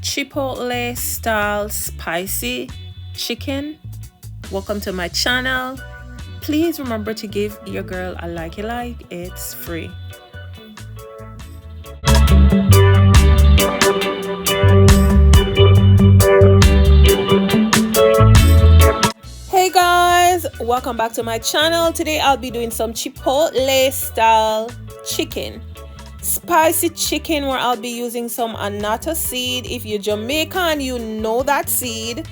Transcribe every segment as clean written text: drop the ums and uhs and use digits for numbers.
Chipotle style spicy chicken. Welcome to my channel. Please remember to give your girl a like, it's free. Hey guys, welcome back to my channel. Today I'll be doing some Chipotle style chicken, spicy chicken, where I'll be using some Annatto seed. If you're Jamaican, you know that seed.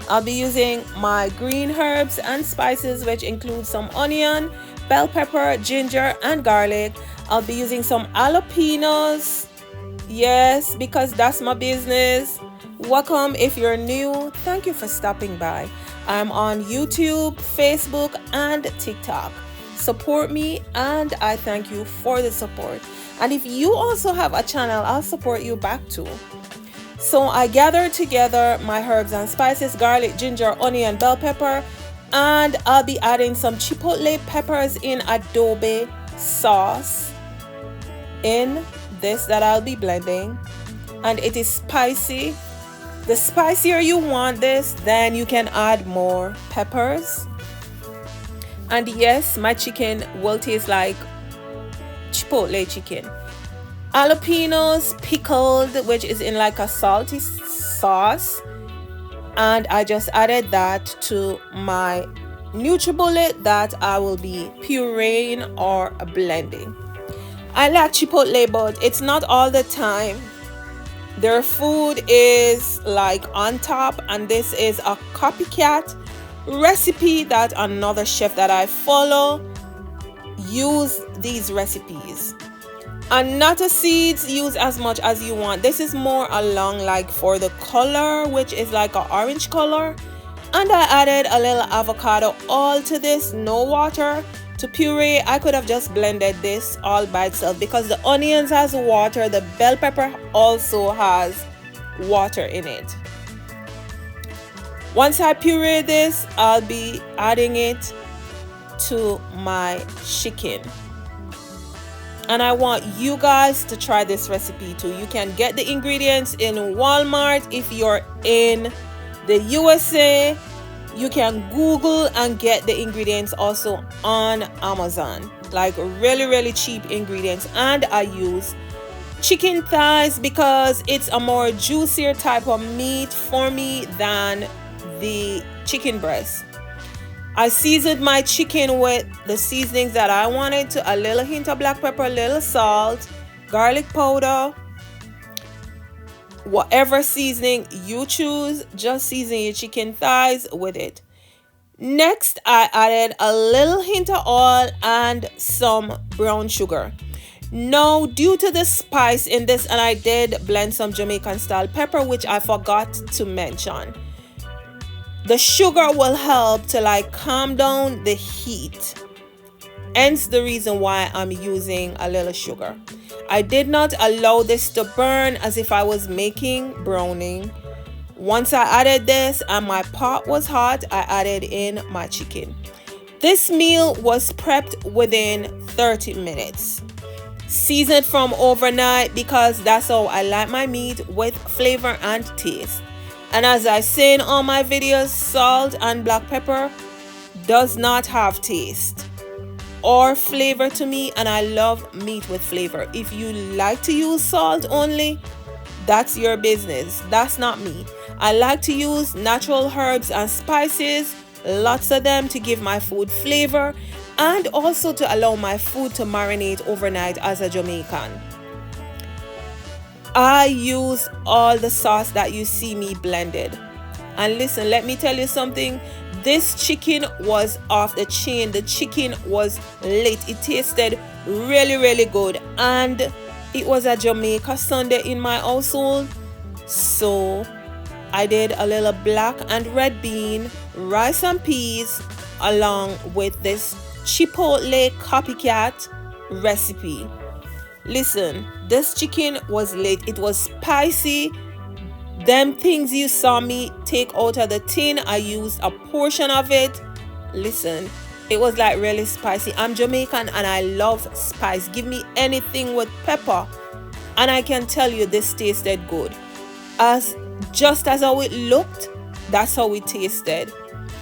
I'll be using my green herbs and spices, which include some onion, bell pepper, ginger, and garlic. I'll be using some jalapeños. Yes, because that's my business. Welcome if you're new. Thank you for stopping by. I'm on YouTube, Facebook, and TikTok. Support me, and I thank you for the support. And if you also have a channel, I'll support you back too. So I gathered together my herbs and spices, garlic, ginger, onion, bell pepper, and I'll be adding some chipotle peppers in Adobe sauce in this that I'll be blending. And it is spicy. The spicier you want this, then you can add more peppers. And yes, my chicken will taste like chipotle chicken. Jalapeños pickled, which is in like a salty sauce, and I just added that to my NutriBullet that I will be pureeing or blending. I like Chipotle, but it's not all the time. Their food is like on top, and this is a copycat recipe that another chef that I follow use these recipes. Annatto seeds, use as much as you want. This is more along like for the color, which is like an orange color. And I added a little avocado oil to this, no water. To puree, I could have just blended this all by itself because the onions has water, the bell pepper also has water in it. Once I puree this, I'll be adding it to my chicken. And I want you guys to try this recipe too. You can get the ingredients in Walmart. If you're in the USA, you can Google and get the ingredients also on Amazon. Like really cheap ingredients. And I use chicken thighs because it's a more juicier type of meat for me than the chicken breast. I seasoned my chicken with the seasonings that I wanted to, a little hint of black pepper, a little salt, garlic powder, whatever seasoning you choose, just season your chicken thighs with it. Next, I added a little hint of oil and some brown sugar. Now, due to the spice in this, and I did blend some Jamaican style pepper, which I forgot to mention. The sugar will help to like calm down the heat. Hence the reason why I'm using a little sugar. I did not allow this to burn as if I was making browning. Once I added this and my pot was hot, I added in my chicken. This meal was prepped within 30 minutes. Seasoned from overnight because that's how I like my meat, with flavor and taste. And as I say in all my videos, salt and black pepper does not have taste or flavor to me, and I love meat with flavor. If you like to use salt only, that's your business. That's not me. I like to use natural herbs and spices, lots of them, to give my food flavor and also to allow my food to marinate overnight as a Jamaican. I use all the sauce that you see me blended. And listen, let me tell you something. This chicken was off the chain. The chicken was lit. It tasted really good. And it was a Jamaica Sunday in my household. So I did a little black and red bean, rice and peas, along with this Chipotle copycat recipe. Listen, this chicken was lit. It was spicy. Them things you saw me take out of the tin, I used a portion of it. Listen, it was like really spicy. I'm Jamaican and I love spice. Give me anything with pepper and I can tell you this tasted good. As Just as how it looked, that's how it tasted.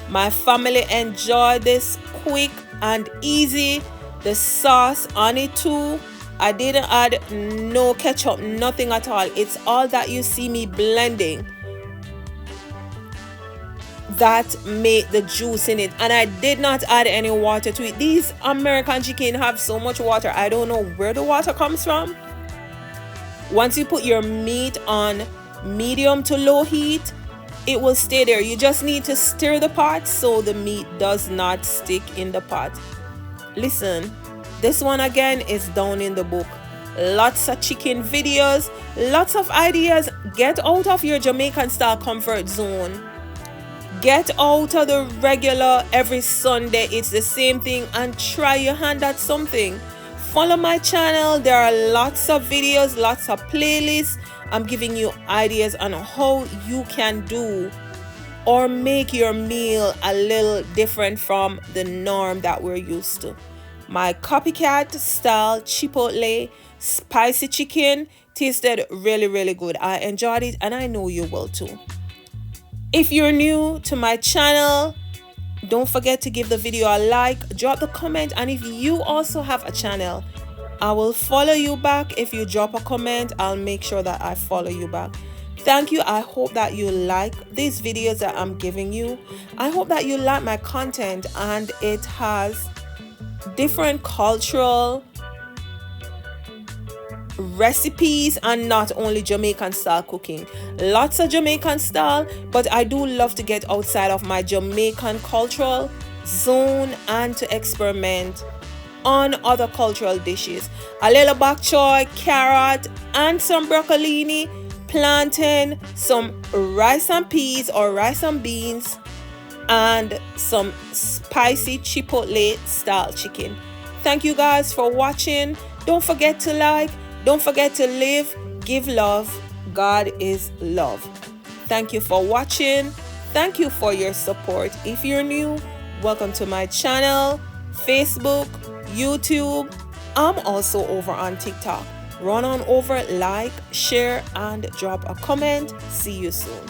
My family enjoyed this quick and easy. The sauce on it too, I didn't add no ketchup, nothing at all. It's all that you see me blending that made the juice in it, and I did not add any water to it. These American chicken have so much water. I don't know where the water comes from. Once you put your meat on medium to low heat, it will stay there. You just need to stir the pot so the meat does not stick in the pot. Listen, this one again is down in the book. Lots of chicken videos, lots of ideas. Get out of your Jamaican style comfort zone. Get out of the regular every Sunday it's the same thing and try your hand at something. Follow my channel. There are lots of videos, lots of playlists. I'm giving you ideas on how you can do or make your meal a little different from the norm that we're used to. My Copycat style Chipotle spicy chicken tasted really, really good. I enjoyed it and I know you will too. If you're new to my channel, don't forget to give the video a like, drop the comment, and if you also have a channel, I will follow you back. If you drop a comment, I'll make sure that I follow you back. Thank you. I hope that you like these videos that I'm giving you. I hope that you like my content and it has different cultural recipes and not only Jamaican style cooking. Lots of Jamaican style, but I do love to get outside of my Jamaican cultural zone and to experiment on other cultural dishes. A little bok choy, carrot, and some broccolini, plantain, some rice and peas or rice and beans, and some spicy Chipotle style chicken. Thank you guys for watching. Don't forget to like, don't forget to live, give love. God is love. Thank you for watching. Thank you for your support. If you're new, welcome to my channel, Facebook, YouTube. I'm also over on TikTok. Run on over, like, share, and drop a comment. See you soon.